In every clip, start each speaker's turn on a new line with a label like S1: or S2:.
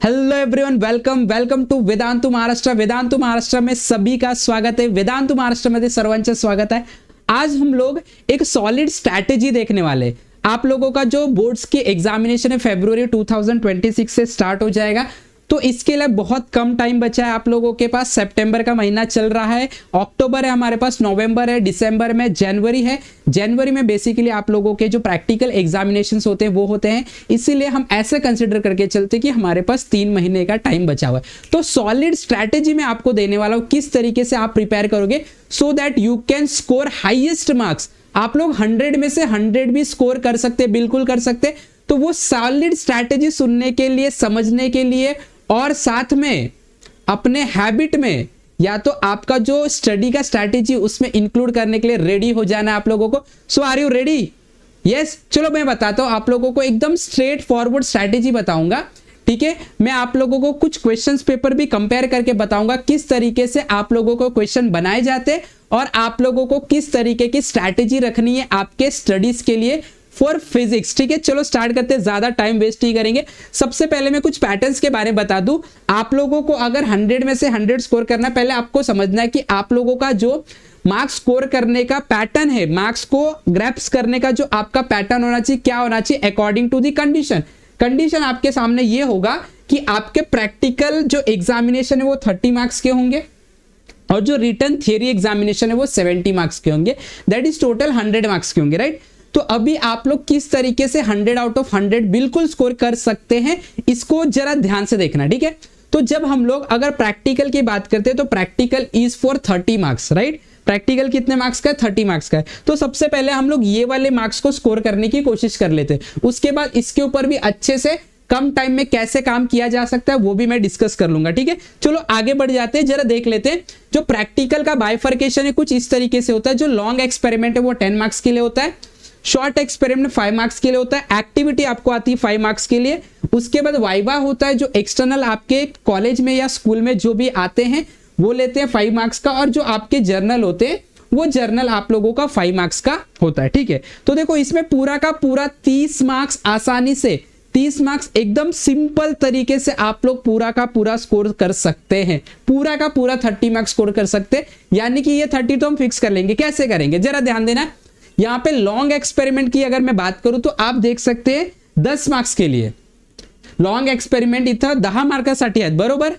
S1: Hello everyone, welcome to Vedantu Maharashtra. Vedantu Maharashtra में सभी का स्वागत है। वेदांतु महाराष्ट्र मध्ये सर्वांचं स्वागत है। आज हम लोग एक सॉलिड स्ट्रैटेजी देखने वाले हैं। आप लोगों का जो बोर्ड्स की एग्जामिनेशन है फरवरी 2026 से स्टार्ट हो जाएगा, तो इसके लिए बहुत कम टाइम बचा है आप लोगों के पास। सितंबर का महीना चल रहा है, अक्टूबर है हमारे पास, नवंबर है, दिसंबर में जनवरी है। जनवरी में बेसिकली आप लोगों के जो प्रैक्टिकल एग्जामिनेशंस होते हैं वो होते हैं, इसीलिए हम ऐसे कंसिडर करके चलते कि हमारे पास 3 महीने का टाइम बचा हुआ है। तो सॉलिड स्ट्रैटेजी में आपको देने वाला हूं, किस तरीके से आप प्रिपेयर करोगे so that you can score highest marks. आप लोग 100 में से 100 भी स्कोर कर सकते, बिल्कुल कर सकते। तो वो सॉलिड स्ट्रैटेजी सुनने के लिए, समझने के लिए और साथ में अपने हैबिट में या तो आपका जो स्टडी का स्ट्रैटेजी उसमें इंक्लूड करने के लिए रेडी हो जाना है आप लोगों को। सो आर यू रेडी? यस, चलो मैं बताता हूं आप लोगों को, एकदम स्ट्रेट फॉरवर्ड स्ट्रैटेजी बताऊंगा। ठीक है, मैं आप लोगों को कुछ क्वेश्चंस पेपर भी कंपेयर करके बताऊंगा किस तरीके से आप लोगों को क्वेश्चन बनाए जाते हैं और आप लोगों को किस तरीके की स्ट्रैटेजी रखनी है आपके स्टडीज के लिए फॉर फिजिक्स। ठीक है, चलो स्टार्ट करते हैं, ज्यादा टाइम वेस्ट नहीं करेंगे। सबसे पहले मैं कुछ पैटर्न्स के बारे में बता दूं। आप लोगों को अगर 100 में से 100 स्कोर करना है, पहले आपको समझना है कि आप लोगों का जो मार्क्स स्कोर करने का पैटर्न है, मार्क्स को ग्रैप्स करने का जो आपका पैटर्न होना चाहिए, क्या होना चाहिए according to the condition. Condition आपके सामने ये होगा कि आपके प्रैक्टिकल जो एग्जामिनेशन है वो 30 मार्क्स के होंगे और जो रिटन थियरी एग्जामिनेशन है वो 70 मार्क्स के होंगे। दैट इज टोटल 100 मार्क्स के होंगे, राइट। तो अभी आप लोग किस तरीके से 100 आउट ऑफ 100 बिल्कुल स्कोर कर सकते हैं, इसको जरा ध्यान से देखना। ठीक है, तो जब हम लोग अगर प्रैक्टिकल की बात करते हैं तो practical is for 30 marks, right. Practical कितने मार्क्स का है? 30 मार्क्स का है। तो सबसे पहले हम लोग ये वाले मार्क्स को स्कोर करने की कोशिश कर लेते हैं। उसके बाद इसके ऊपर भी अच्छे से कम टाइम में कैसे काम किया जा सकता है वो भी मैं डिस्कस कर लूंगा। ठीक है, चलो आगे बढ़ जाते हैं, जरा देख लेते हैं। जो प्रैक्टिकल का बाइफर्केशन है कुछ इस तरीके से होता है। जो लॉन्ग एक्सपेरिमेंट है वो 10 मार्क्स के लिए होता है, शॉर्ट एक्सपेरिमेंट 5 मार्क्स के लिए होता है, एक्टिविटी आपको आती है 5 मार्क्स के लिए। उसके बाद वाइवा होता है, जो एक्सटर्नल आपके कॉलेज में या स्कूल में जो भी आते हैं वो लेते हैं 5 मार्क्स का, और जो आपके जर्नल होते हैं वो जर्नल आप लोगों का 5 मार्क्स का होता है। ठीक है, तो देखो इसमें पूरा का पूरा 30 मार्क्स आसानी से, 30 मार्क्स एकदम सिंपल तरीके से आप लोग पूरा का पूरा स्कोर कर सकते हैं। पूरा का पूरा 30 मार्क्स स्कोर कर सकते हैं, यानी कि ये 30 तो हम फिक्स कर लेंगे। कैसे करेंगे जरा ध्यान देना। यहां पे लॉन्ग एक्सपेरिमेंट की अगर मैं बात करूं तो आप देख सकते हैं 10 मार्क्स के लिए लॉन्ग एक्सपेरिमेंट इथं 10 मार्कासाठी आहेत, बरोबर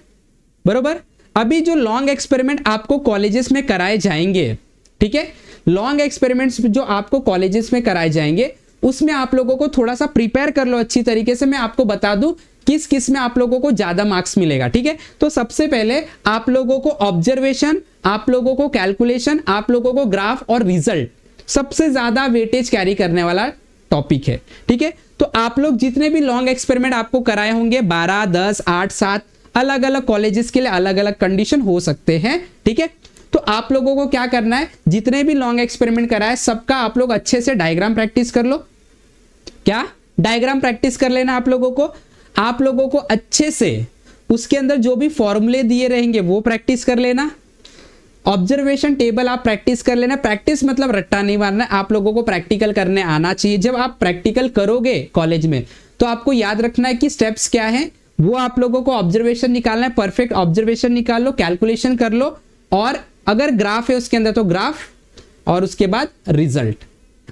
S1: बरोबर। अभी जो लॉन्ग एक्सपेरिमेंट आपको कॉलेजेस में कराए जाएंगे, ठीक है, लॉन्ग एक्सपेरिमेंट्स जो आपको कॉलेजेस में कराए जाएंगे उसमें आप लोगों को थोड़ा सा प्रिपेयर कर लो अच्छी तरीके से। मैं आपको बता दूं किस किस में आप लोगों को ज्यादा मार्क्स मिलेगा। ठीक है, तो सबसे पहले आप लोगों को ऑब्जर्वेशन, आप लोगों को कैलकुलेशन, आप लोगों को ग्राफ और रिजल्ट सबसे ज्यादा वेटेज कैरी करने वाला टॉपिक है। ठीक है, तो आप लोग जितने भी लॉन्ग एक्सपेरिमेंट आपको कराए होंगे 12, 10, 8, 7 अलग अलग कॉलेजेस के लिए अलग अलग कंडीशन हो सकते हैं। ठीक है, तो आप लोगों को क्या करना है, जितने भी लॉन्ग एक्सपेरिमेंट कराए सबका आप लोग अच्छे से डायग्राम प्रैक्टिस कर लो। क्या डायग्राम प्रैक्टिस कर लेना आप लोगों को। आप लोगों को अच्छे से उसके अंदर जो भी फॉर्मूले दिए रहेंगे वो प्रैक्टिस कर लेना। ऑब्जर्वेशन टेबल आप प्रैक्टिस कर लेना। प्रैक्टिस मतलब रट्टा नहीं मारना, आप लोगों को प्रैक्टिकल करने आना चाहिए। जब आप प्रैक्टिकल करोगे कॉलेज में तो आपको याद रखना है कि स्टेप्स क्या है, वो आप लोगों को ऑब्जर्वेशन निकालना है, परफेक्ट ऑब्जर्वेशन निकाल लो, कैलकुलेशन कर लो, और अगर ग्राफ है उसके अंदर तो ग्राफ, और उसके बाद रिजल्ट।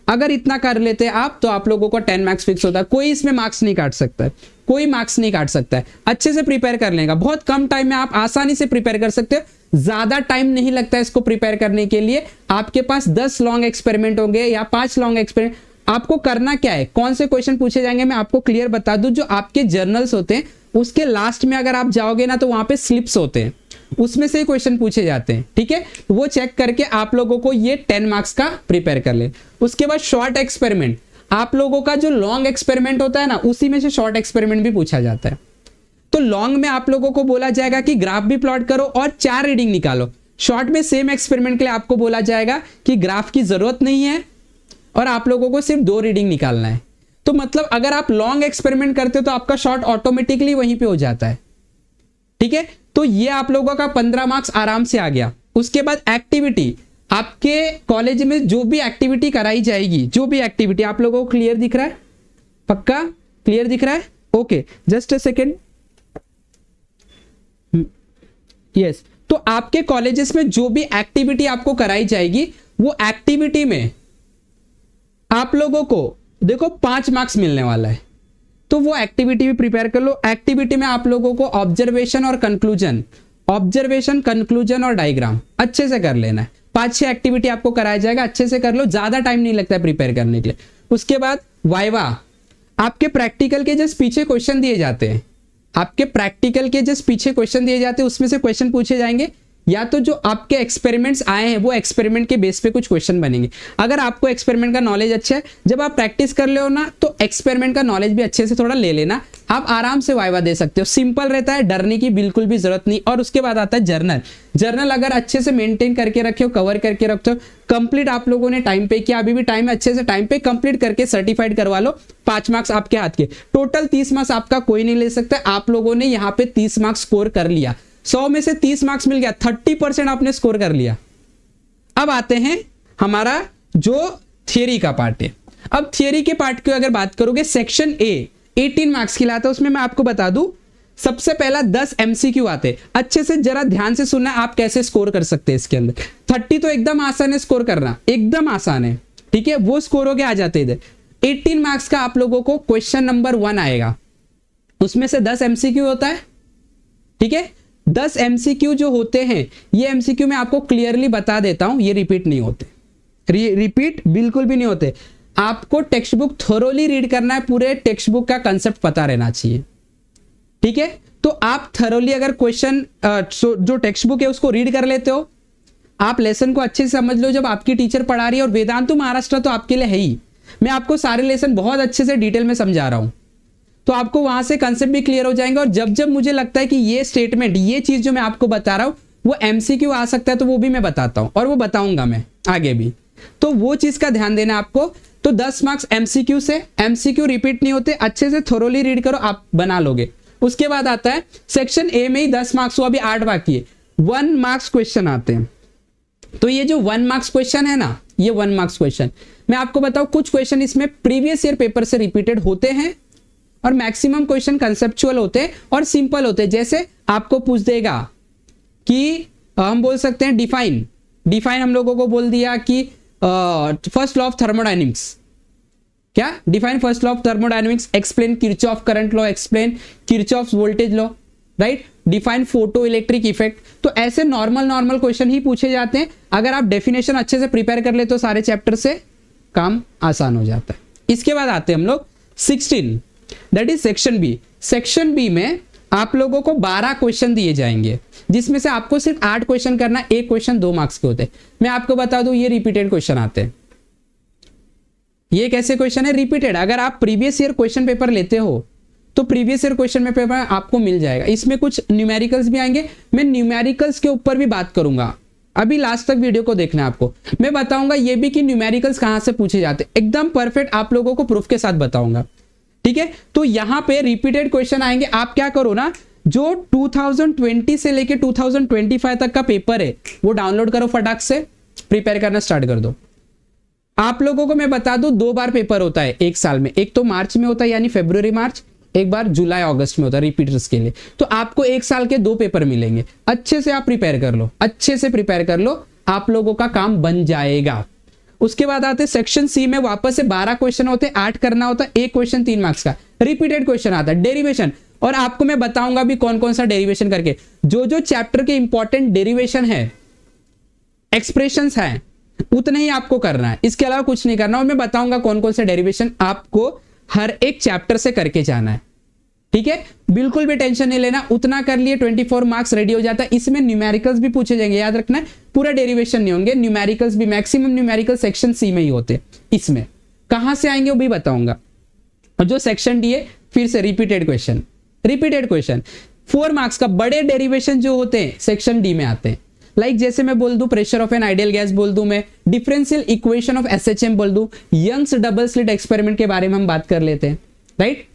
S1: अगर इतना कर लेते हैं आप तो आप लोगों को 10 मार्क्स फिक्स होता है। कोई इसमें मार्क्स नहीं काट सकता है, कोई मार्क्स नहीं काट सकता है। अच्छे से प्रिपेयर कर लेगा, बहुत कम टाइम में आप आसानी से प्रिपेयर कर सकते हो। ज्यादा टाइम नहीं लगता है इसको प्रिपेयर करने के लिए। आपके पास 10 लॉन्ग एक्सपेरिमेंट होंगे या 5 लॉन्ग एक्सपेरिमेंट। आपको करना क्या है, कौन से क्वेश्चन पूछे जाएंगे मैं आपको क्लियर बता दूं। जो आपके जर्नल्स होते हैं उसके लास्ट में अगर आप जाओगे ना तो वहां पे स्लिप्स होते हैं, उसमें से क्वेश्चन पूछे जाते हैं। ठीक है, वो चेक करके आप लोगों को ये 10 मार्क्स का प्रिपेयर कर ले। उसके बाद शॉर्ट एक्सपेरिमेंट, आप लोगों का जो लॉन्ग एक्सपेरिमेंट होता है ना उसी में से शॉर्ट एक्सपेरिमेंट भी पूछा जाता है। तो लॉन्ग में आप लोगों को बोला जाएगा कि ग्राफ भी प्लॉट करो और 4 रीडिंग निकालो। शॉर्ट में सेम एक्सपेरिमेंट के लिए आपको बोला जाएगा कि ग्राफ की जरूरत नहीं है और आप लोगों को सिर्फ 2 रीडिंग निकालना है। तो मतलब अगर आप लॉन्ग एक्सपेरिमेंट करते हो तो आपका शॉर्ट ऑटोमेटिकली वहीं पे हो जाता है। ठीक है, तो ये आप लोगों का 15 मार्क्स आराम से आ गया। उसके बाद एक्टिविटी, आपके कॉलेज में जो भी एक्टिविटी कराई जाएगी, जो भी एक्टिविटी आप लोगों को क्लियर दिख रहा है, पक्का क्लियर दिख रहा है? Okay, just a second. Yes, तो आपके कॉलेजेस में जो भी एक्टिविटी आपको कराई जाएगी वो एक्टिविटी में आप लोगों को देखो 5 मार्क्स मिलने वाला है, तो वो एक्टिविटी भी प्रिपेयर कर लो। एक्टिविटी में आप लोगों को ऑब्जर्वेशन और डायग्राम अच्छे से कर लेना है। 5-6 एक्टिविटी आपको कराया जाएगा, अच्छे से कर लो, ज्यादा टाइम नहीं लगता है प्रिपेयर करने के लिए। उसके बाद वाइवा, आपके प्रैक्टिकल के जस्ट पीछे क्वेश्चन दिए जाते हैं, उसमें से क्वेश्चन पूछे जाएंगे, या तो जो आपके एक्सपेरिमेंट्स आए हैं वो एक्सपेरिमेंट के बेस पे कुछ क्वेश्चन बनेंगे। अगर आपको एक्सपेरिमेंट का नॉलेज अच्छा है, जब आप प्रैक्टिस कर ले हो ना, तो एक्सपेरिमेंट का नॉलेज भी अच्छे से थोड़ा ले लेना, आप आराम से वाइवा दे सकते हो। सिंपल रहता है, डरने की बिल्कुल भी जरूरत नहीं। और उसके बाद आता है जर्नल अगर अच्छे से मेंटेन करके रखे हो, कवर करके रखते हो, कंप्लीट आप लोगों ने टाइम पे किया, अभी भी टाइम है, अच्छे से टाइम पे कंप्लीट करके सर्टिफाइड करवा लो। 5 मार्क्स आपके हाथ के, टोटल 30 मार्क्स आपका कोई नहीं ले सकता। आप लोगों ने यहाँ पे 30 मार्क्स स्कोर कर लिया, 100 में से 30 मार्क्स मिल गया, 30% आपने स्कोर कर लिया। अब आते हैं हमारा जो थियरी का पार्ट है। अब थियरी के पार्ट की अगर बात करोगे, सेक्शन ए 18 मार्क्स की लाता है, उसमें मैं आपको बता दूं सबसे पहला 10 एमसीक्यू आते। अच्छे से जरा ध्यान से सुनना, आप कैसे स्कोर कर सकते हैं इसके अंदर। 30 तो एकदम आसान है स्कोर करना, एकदम आसान है, ठीक है, वो स्कोर हो के आ जाते इधर। 18 मार्क्स का आप लोगों को क्वेश्चन नंबर 1 आएगा, उसमें से 10 एमसीक्यू होता है, ठीक है। 10 एमसीक्यू जो होते हैं, ये एमसीक्यू मैं आपको क्लियरली बता देता हूं, ये रिपीट नहीं होते, रिपीट बिल्कुल भी नहीं होते। आपको टेक्स्ट बुक थोरोली रीड करना है, पूरे टेक्स्ट बुक का कंसेप्ट पता रहना चाहिए, ठीक है। तो आप थोरोली अगर क्वेश्चन जो टेक्स्ट बुक है उसको रीड कर लेते हो, आप लेसन को अच्छे से समझ लो, जब आपकी टीचर पढ़ा रही है, और वेदांतु महाराष्ट्र तो आपके लिए है ही, मैं आपको सारे लेसन बहुत अच्छे से डिटेल में समझा रहा हूं, तो आपको वहां से कंसेप्ट भी क्लियर हो जाएंगे। और जब जब मुझे लगता है कि ये स्टेटमेंट, ये चीज जो मैं आपको बता रहा हूं वो एमसीक्यू आ सकता है, तो वो भी मैं बताता हूं, और वो बताऊंगा मैं आगे भी, तो वो चीज का ध्यान देना आपको। तो 10 मार्क्स एमसीक्यू से, एमसीक्यू रिपीट नहीं होते, अच्छे से थोरोली रीड करो, आप बना लोगे। उसके बाद आता है सेक्शन ए में ही 10 मार्क्स हुआ, अभी 8 बाकी है, 1 मार्क्स क्वेश्चन आते हैं। तो ये जो 1 मार्क्स क्वेश्चन है ना, ये 1 मार्क्स क्वेश्चन मैं आपको बताऊं, कुछ क्वेश्चन इसमें प्रीवियस ईयर पेपर से रिपीटेड होते हैं, और मैक्सिमम क्वेश्चन कंसेप्चुअल होते हैं और सिंपल होते हैं। जैसे आपको पूछ देगा कि हम बोल सकते हैं डिफाइन हम लोगों को बोल दिया कि फर्स्ट लॉ ऑफ थर्मोडायनेमिक्स, क्या define first law of thermodynamics, explain Kirchhoff current law, explain Kirchhoff voltage law, right, define photo electric effect. तो ऐसे नॉर्मल क्वेश्चन ही पूछे जाते हैं। अगर आप डेफिनेशन अच्छे से प्रिपेयर कर ले तो सारे चैप्टर से काम आसान हो जाता है। इसके बाद आते हैं हम लोग 16, that is section B. Section B में आप लोगों को 12 क्वेश्चन दिए जाएंगे, जिसमें से आपको सिर्फ 8 क्वेश्चन करना, एक क्वेश्चन 2 मार्क्स के होते हैं। मैं आपको बता दूं, ये रिपीटेड क्वेश्चन आते हैं। ये कैसे क्वेश्चन है रिपीटेड? अगर आप प्रीवियस ईयर क्वेश्चन पेपर लेते हो तो प्रीवियस ईयर क्वेश्चन में पेपर आपको मिल जाएगा। इसमें कुछ न्यूमेरिकल्स भी आएंगे, मैं न्यूमेरिकल्स के ऊपर भी बात करूंगा, अभी लास्ट तक वीडियो को देखना है आपको। मैं बताऊंगा ये भी कि न्यूमेरिकल्स कहां से पूछे जाते हैं, एकदम परफेक्ट आप लोगों को प्रूफ के साथ बताऊंगा, ठीक है। तो यहां पे रिपीटेड क्वेश्चन आएंगे। आप क्या करो ना, जो 2020 से लेके 2025 तक का पेपर है वो डाउनलोड करो, फटाक से प्रिपेयर करना स्टार्ट कर दो। आप लोगों को मैं बता दूं 2 बार पेपर होता है एक साल में, एक तो मार्च में होता है यानी फरवरी मार्च, एक बार जुलाई अगस्त में होता है रिपीटर्स के लिए। तो आपको एक साल के 2 पेपर मिलेंगे, अच्छे से आप प्रिपेयर कर लो, अच्छे से प्रिपेयर कर लो, आप लोगों का काम बन जाएगा। उसके बाद आते सेक्शन सी में, वापस से 12 क्वेश्चन होते हैं, 8 करना होता है, एक क्वेश्चन 3 मार्क्स का, रिपीटेड क्वेश्चन आता है, डेरिवेशन। और आपको मैं बताऊंगा भी कौन कौन सा डेरिवेशन करके, जो चैप्टर के इंपॉर्टेंट डेरिवेशन है, एक्सप्रेशंस है, उतना ही आपको करना है, इसके अलावा कुछ नहीं करना। और मैं बताऊंगा कौन कौन से डेरिवेशन आपको हर एक चैप्टर से करके जाना है, ठीक है। बिल्कुल भी टेंशन नहीं लेना, उतना कर लिए 24 मार्क्स रेडी हो जाता है। इसमें न्यूमेरिकल्स भी पूछे जाएंगे, याद रखना है, पूरा डेरिवेशन नहीं होंगे, न्यूमेरिकल्स भी, मैक्सिमम न्यूमेरिकल सेक्शन सी में ही होते हैं। इसमें कहां से आएंगे वो भी बताऊंगा। और जो सेक्शन डी है, फिर से रिपीटेड क्वेश्चन 4 मार्क्स का, बड़े डेरिवेशन जो होते हैं सेक्शन डी में आते हैं। लाइक जैसे मैं बोल दूं pressure of an ideal gas बोल दूं, मैं डिफरेंशियल इक्वेशन ऑफ एसएचएम बोल दूं, यंग्स डबल स्लिट एक्सपेरिमेंट के बारे में हम बात कर लेते हैं, राइट,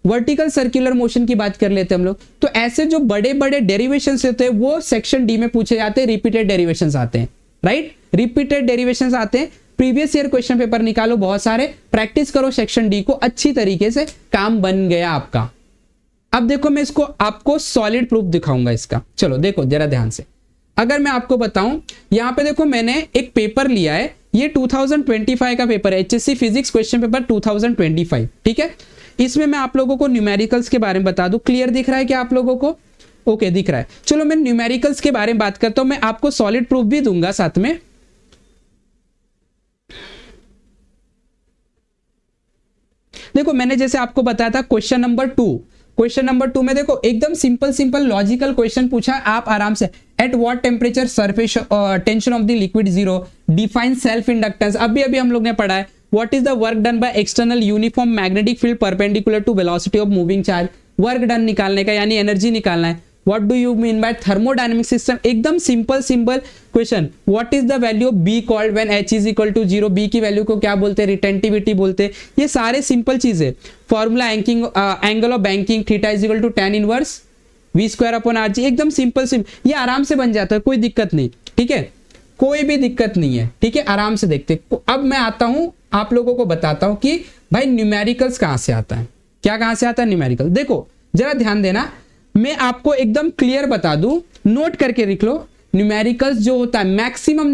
S1: वर्टिकल सर्कुलर मोशन की बात कर लेते हैं हम लोग। तो ऐसे जो बड़े बड़े डेरिवेशंस होते हैं वो सेक्शन डी में पूछे जाते हैं, रिपीटेड डेरिवेशंस आते हैं, राइट, रिपीटेड डेरिवेशंस आते हैं। प्रीवियस ईयर क्वेश्चन पेपर निकालो बहुत सारे, प्रैक्टिस करो सेक्शन डी को अच्छी तरीके से, काम बन गया आपका। अब देखो मैं इसको आपको सॉलिड प्रूफ दिखाऊंगा इसका। चलो देखो जरा ध्यान से, अगर मैं आपको बताऊं, यहाँ पे देखो मैंने एक पेपर लिया है, ये 2025 का पेपर है, एचएससी फिजिक्स क्वेश्चन पेपर 2025, ठीक है। इसमें मैं आप लोगों को न्यूमेरिकल्स के बारे में बता दूं। क्लियर दिख रहा है क्या आप लोगों को? ओके दिख रहा है। चलो मैं न्यूमेरिकल्स के बारे में बात करता हूं, मैं आपको सॉलिड प्रूफ भी दूंगा साथ में। देखो मैंने जैसे आपको बताया था क्वेश्चन नंबर 2 में देखो एकदम सिंपल लॉजिकल क्वेश्चन पूछा, आप आराम से at what temperature surface tension of the liquid zero, define self inductance, अभी हम लोग ने पढ़ा है। What is the work done by external uniform magnetic field perpendicular to velocity of moving charge, work done निकालने का यानी एनर्जी निकालना है। What do you mean by thermodynamic system, एकदम simple question. What is the value of B called when H is equal to 0, B की value को क्या बोलते हैं? रिटेंटिविटी बोलते हैं। ये सारे सिंपल चीजें। Formula angle of banking, theta is equal to tan inverse v square upon R G, एकदम सिंपल ये आराम से बन जाता है, कोई दिक्कत नहीं, ठीक है, कोई भी दिक्कत नहीं है, ठीक है, आराम से देखते। अब मैं आता हूं आप लोगों को बताता हूं कि भाई न्यूमेरिकल्स कहां से आता है, क्या कहां से आता है न्यूमेरिकल। देखो जरा ध्यान देना, मैं आपको एकदम क्लियर बता दूं, नोट करके लिख लो। न्यूमेरिकल्स जो होता है, मैक्सिमम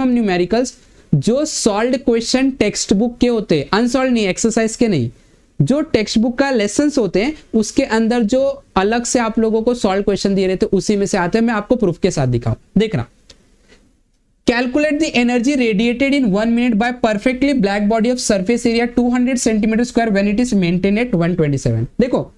S1: न्यूमेरिकल्स जो सॉल्व्ड क्वेश्चन टेक्स्ट बुक के होते हैं, अनसॉल्व नहीं, एक्सरसाइज के नहीं, जो टेक्स्ट बुक का लेसन्स होते हैं उसके अंदर जो अलग से आप लोगों को सॉल्व क्वेश्चन दिए रहते उसी में से आते हैं। मैं आपको प्रूफ के साथ दिखाऊं, देखना। Calculate the energy radiated in 1 minute by perfectly black body of surface area 200 centimetre square when it is maintain at 127। देखो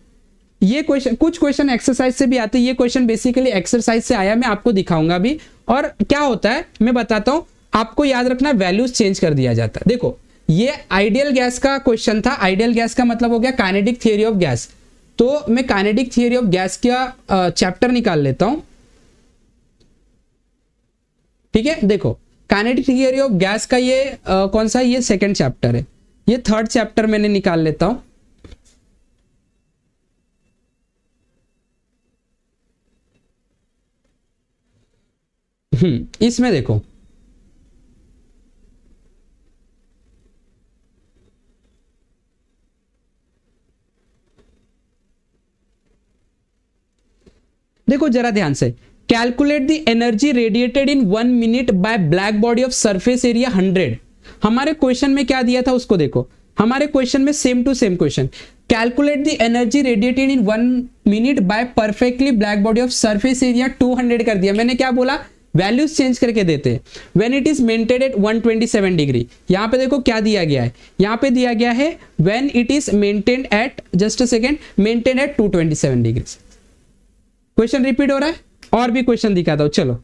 S1: ये क्वेश्चन, कुछ क्वेश्चन एक्सरसाइज से भी आते हैं, ये क्वेश्चन बेसिकली एक्सरसाइज से आया, मैं आपको दिखाऊंगा भी। और क्या होता है मैं बताता हूं, आपको याद रखना वैल्यूज चेंज कर दिया जाता है। देखो ये आइडियल गैस का क्वेश्चन था, आइडियल गैस का मतलब हो गया काइनेटिक थियरी ऑफ गैस। तो मैं काइनेटिक थियरी ऑफ गैस का चैप्टर निकाल लेता हूं, ठीक है। देखो काइनेटिक थियरी ऑफ गैस का ये कौन सा, ये सेकंड चैप्टर है, ये थर्ड चैप्टर मैंने निकाल लेता हूं। इसमें देखो देखो जरा ध्यान से, calculate the energy radiated in 1 minute by black body of surface area 100। हमारे क्वेश्चन में क्या दिया था उसको देखो, हमारे क्वेश्चन में same to same question, calculate the energy radiated in 1 minute by perfectly black body of surface area 200 कर दिया। मैंने क्या बोला, वैल्यूज चेंज करके देते हैं। When it is maintain at 127 degree, यहां पे देखो क्या दिया गया है, यहां पे दिया गया है when it is maintain eight, just a second, maintain at 227 degree. Question repeat हो रहा है, और भी क्वेश्चन दिखाता हूं, चलो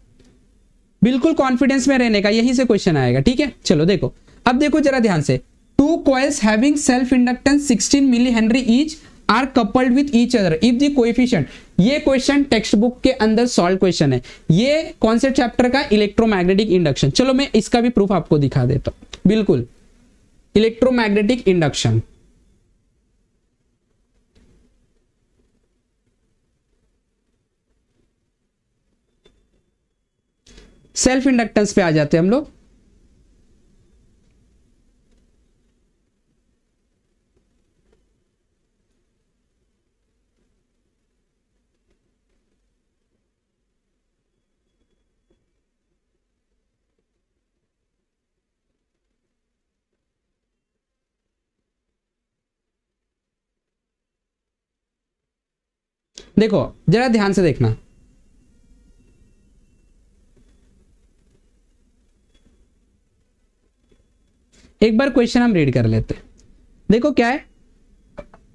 S1: बिल्कुल कॉन्फिडेंस में रहने का, यहीं से क्वेश्चन आएगा, ठीक है। चलो देखो, अब देखो जरा ध्यान से, 2 coils having self inductance 16 millihenry each are coupled with each other if the coefficient. ये क्वेश्चन टेक्स्ट बुक के अंदर सॉल्व क्वेश्चन है, ये कौन से चैप्टर का, इलेक्ट्रोमैग्नेटिक इंडक्शन। चलो मैं इसका भी प्रूफ आपको दिखा देता हूं, बिल्कुल इलेक्ट्रोमैग्नेटिक इंडक्शन। सेल्फ इंडक्टेंस पे आ जाते हैं हम लोग। देखो जरा ध्यान से देखना, एक बार क्वेश्चन हम रीड कर लेते हैं। देखो क्या है,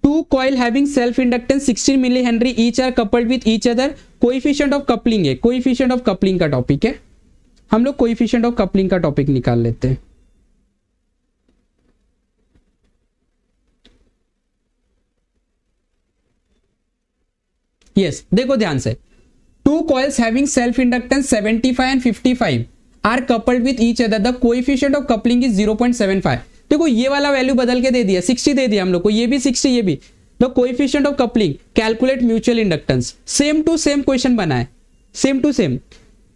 S1: 2 coil having self inductance 16 millihenry each are coupled with each other, coefficient of coupling है, कोएफिशिएंट ऑफ कपलिंग का टॉपिक है, हम लोग कोएफिशिएंट ऑफ कपलिंग का टॉपिक निकाल लेते हैं। यस देखो ध्यान से, 2 coils having self inductance 75 and 55 are coupled with each other, the coefficient of coupling is 0.75। देखो ये वाला वैल्यू बदल के दे दिया, 60 दे दिया हम लोग को, ये भी 60, ये भी। The coefficient of coupling, calculate mutual inductance, same to same question बना है, same to same,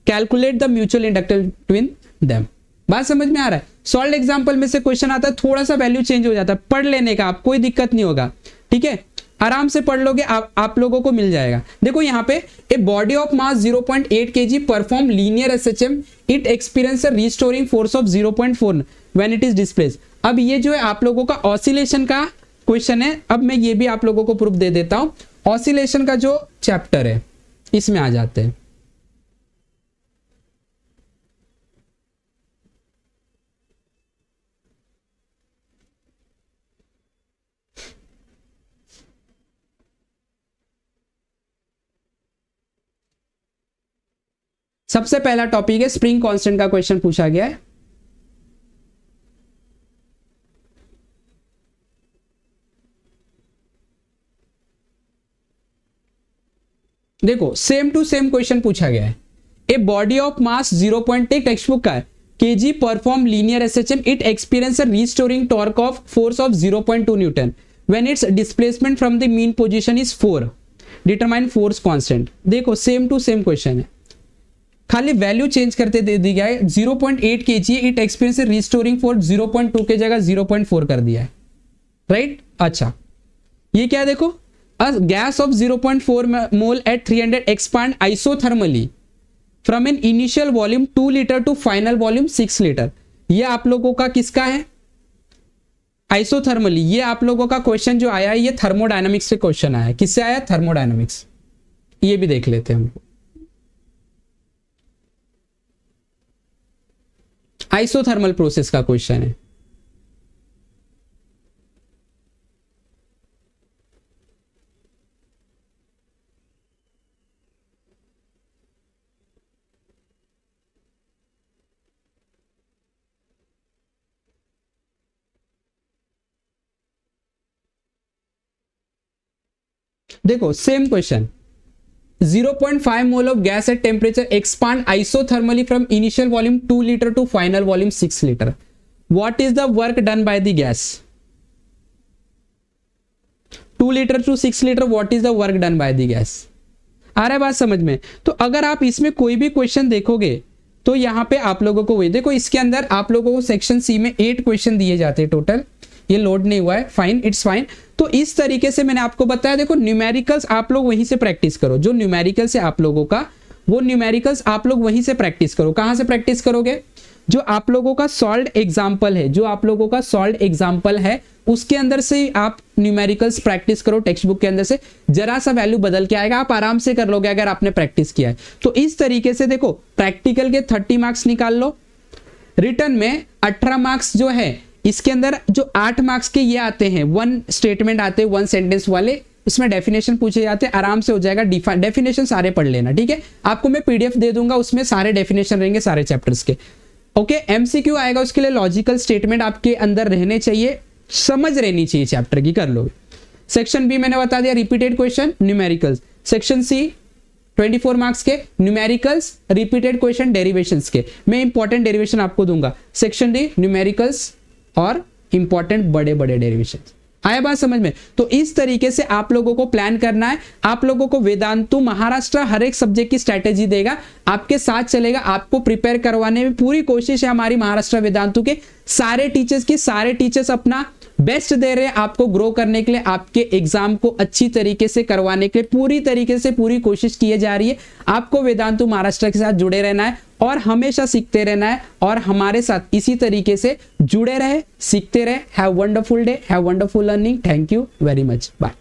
S1: calculate the mutual inductance between them. बात समझ में आ रहा है? सॉल्व एग्जांपल में से क्वेश्चन आता है, थोड़ा सा वैल्यू चेंज हो जाता है, पढ़ लेने का, आप कोई दिक्कत नहीं होगा, ठीक है। आराम से पढ़ लोगे, आप लोगों को मिल जाएगा। देखो यहाँ पे a body of mass 0.8 kg perform linear SHM, it experience a restoring force of 0.4 when it is displace. अब ये जो है आप लोगों का ऑसिलेशन का क्वेश्चन है। अब मैं ये भी आप लोगों को प्रूफ दे देता हूं। ऑसिलेशन का जो चैप्टर है इसमें आ जाते हैं। सबसे पहला टॉपिक है स्प्रिंग कांस्टेंट का क्वेश्चन पूछा गया है। देखो सेम टू सेम क्वेश्चन पूछा गया है। A body of mass 0.1 text book का है, KG perform linear SHM, it experience a restoring torque of force of 0.2 Newton when it's displacement from the mean position is 4, determine force constant. देखो same to same question है, खाली value change करते दे दी गया है। 0.8 kg it experience restoring force 0.2 के जगह 0.4 कर दिया है, राइट। अच्छा ये क्या है, देखो a gas of 0.4 mole at 300 expand isothermally from an initial volume 2 liter to final volume 6 liter। ये आप लोगों का किसका है, आइसोथर्मली। ये आप लोगों का क्वेश्चन जो आया है ये थर्मोडायनामिक्स से क्वेश्चन आया है। किससे आया, थर्मोडायनामिक्स। ये भी देख लेते हैं हम। आइसोथर्मल प्रोसेस का क्वेश्चन है। देखो same question, 0.5 mole of gas at temperature expand isothermally from initial volume 2 litre to final volume 6 litre. What is the work done by the gas? 2 litre to 6 litre, what is the work done by the gas? आ रहा है बात समझ में? तो अगर आप इसमें कोई भी क्वेश्चन देखोगे तो यहां पे आप लोगों को वही देखो, इसके अंदर आप लोगों को सेक्शन सी में 8 क्वेश्चन दिए जाते हैं टोटल। ये लोड नहीं हुआ है, फाइन, इट्स फाइन। तो इस तरीके से मैंने आपको बताया। देखो न्यूमेरिकल्स आप लोग वहीं से प्रैक्टिस करो, जो न्यूमेरिकल्स है आप लोगों का वो न्यूमेरिकल्स आप लोग वहीं से प्रैक्टिस करो। कहां से प्रैक्टिस करोगे? जो आप लोगों का सॉल्व्ड एग्जाम्पल है, जो आप लोगों का सॉल्व्ड एग्जाम्पल है उसके अंदर से आप न्यूमेरिकल्स प्रैक्टिस करो। टेक्स्ट बुक के अंदर से जरा सा वैल्यू बदल के आएगा, आप आराम से कर लोगे अगर आपने प्रैक्टिस किया है। तो इस तरीके से देखो प्रैक्टिकल के 30 मार्क्स निकाल लो, रिटर्न में 18 मार्क्स जो है इसके अंदर जो 8 मार्क्स के ये आते हैं, 1 स्टेटमेंट आते हैं 1 सेंटेंस वाले, इसमें डेफिनेशन पूछे जाते हैं, आराम से हो जाएगा। डेफिनेशन सारे पढ़ लेना, ठीक है। आपको मैं पीडीएफ दे दूंगा, उसमें सारे डेफिनेशन रहेंगे सारे चैप्टर्स के। ओके, एमसीक्यू आएगा, उसके लिए लॉजिकल स्टेटमेंट आपके अंदर रहने चाहिए, समझ रहनी चाहिए चैप्टर की, कर लोगे। सेक्शन बी मैंने बता दिया, repeated question numericals. Section C 24 marks के न्यूमेरिकल्स, रिपीटेड क्वेश्चन डेरिवेशंस के, मैं इंपॉर्टेंट डेरिवेशन आपको दूंगा। सेक्शन डी न्यूमेरिकल्स और इंपॉर्टेंट बड़े बड़े डेरिवेशन। आया बात समझ में? तो इस तरीके से आप लोगों को प्लान करना है। आप लोगों को वेदांतु महाराष्ट्र हर एक सब्जेक्ट की स्ट्रैटेजी देगा, आपके साथ चलेगा, आपको प्रिपेयर करवाने में पूरी कोशिश है हमारी महाराष्ट्र वेदांतु के सारे टीचर्स की। सारे टीचर्स अपना बेस्ट दे रहे हैं आपको ग्रो करने के लिए, आपके एग्जाम को अच्छी तरीके से करवाने के लिए पूरी तरीके से पूरी कोशिश की जा रही है। आपको वेदांतु महाराष्ट्र के साथ जुड़े रहना है और हमेशा सीखते रहना है और हमारे साथ इसी तरीके से जुड़े रहे, सीखते रहे। Have wonderful day, have wonderful learning. Thank you very much, bye.